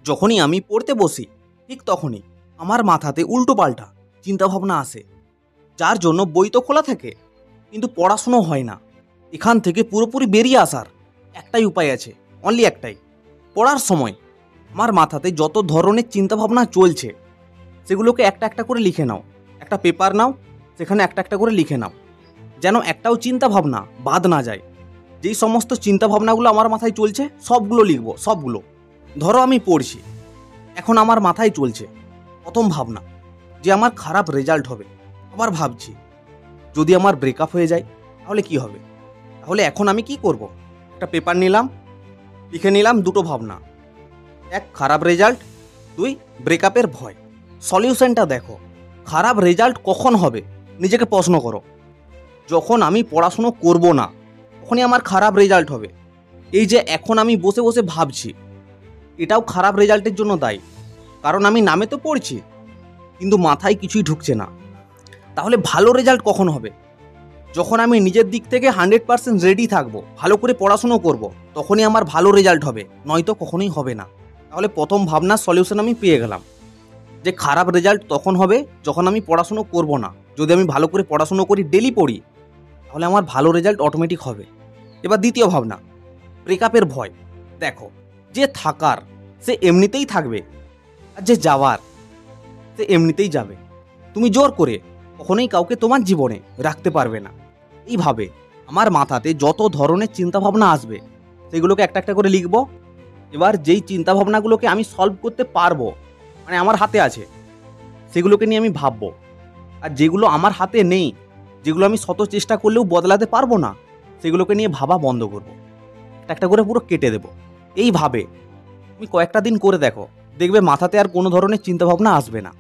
যখনই আমি পড়তে বসি ঠিক তখনই আমার মাথাতে উল্টোপাল্টা চিন্তাভাবনা আসে, যার জন্য বই তো খোলা থাকে কিন্তু পড়াশুনো হয় না। এখান থেকে পুরোপুরি বেরিয়ে আসার একটাই উপায় আছে, অনলি একটাই। পড়ার সময় আমার মাথাতে যত ধরনের চিন্তাভাবনা চলছে সেগুলোকে একটা একটা করে লিখে নাও। একটা পেপার নাও, সেখানে একটা একটা করে লিখে নাও, যেন একটাও চিন্তাভাবনা বাদ না যায়। যেই সমস্ত চিন্তাভাবনাগুলো আমার মাথায় চলছে সবগুলো লিখবো, সবগুলো। ধরো আমি পড়ছি, এখন আমার মাথায় চলছে প্রথম ভাবনা যে আমার খারাপ রেজাল্ট হবে। আবার ভাবছি যদি আমার ব্রেকআপ হয়ে যায় তাহলে কি হবে। তাহলে এখন আমি কি করব? একটা পেপার নিলাম, লিখে নিলাম দুটো ভাবনা, এক খারাপ রেজাল্ট, দুই ব্রেকআপের ভয়। সলিউশনটা দেখো, খারাপ রেজাল্ট কখন হবে নিজেকে প্রশ্ন করো। যখন আমি পড়াশুনো করব না তখনই আমার খারাপ রেজাল্ট হবে। এই যে এখন আমি বসে বসে ভাবছি, এটাও খারাপ রেজাল্টের জন্য দায়ী, কারণ আমি নামে তো পড়ছি কিন্তু মাথায় কিছুই ঢুকছে না। তাহলে ভালো রেজাল্ট কখন হবে? যখন আমি নিজের দিক থেকে 100% রেডি থাকবো, ভালো করে পড়াশুনো করব, তখনই আমার ভালো রেজাল্ট হবে, নয়তো কখনোই হবে না। তাহলে প্রথম ভাবনার সলিউশন আমি পেয়ে গেলাম যে খারাপ রেজাল্ট তখন হবে যখন আমি পড়াশুনো করব না। যদি আমি ভালো করে পড়াশুনো করি, ডেলি পড়ি, তাহলে আমার ভালো রেজাল্ট অটোমেটিক হবে। এবার দ্বিতীয় ভাবনা, ব্রেকআপের ভয়। দেখো, যে থাকার সে এমনিতেই থাকবে, আর যে যাওয়ার সে এমনিতেই যাবে। তুমি জোর করে কখনোই কাউকে তোমার জীবনে রাখতে পারবে না। এইভাবে আমার মাথাতে যত ধরনের চিন্তাভাবনা আসবে সেগুলোকে একটা একটা করে লিখব। এবার যেই চিন্তাভাবনাগুলোকে আমি সলভ করতে পারবো, মানে আমার হাতে আছে, সেগুলোকে নিয়ে আমি ভাববো। আর যেগুলো আমার হাতে নেই, যেগুলো আমি শত চেষ্টা করলেও বদলাতে পারবো না, সেগুলোকে নিয়ে ভাবা বন্ধ করবো, একটা একটা করে পুরো কেটে দেবো। এইভাবে তুমি কয়েকটা দিন করে দেখো, দেখবে মাথাতে আর কোনো ধরনের চিন্তাভাবনা আসবে না।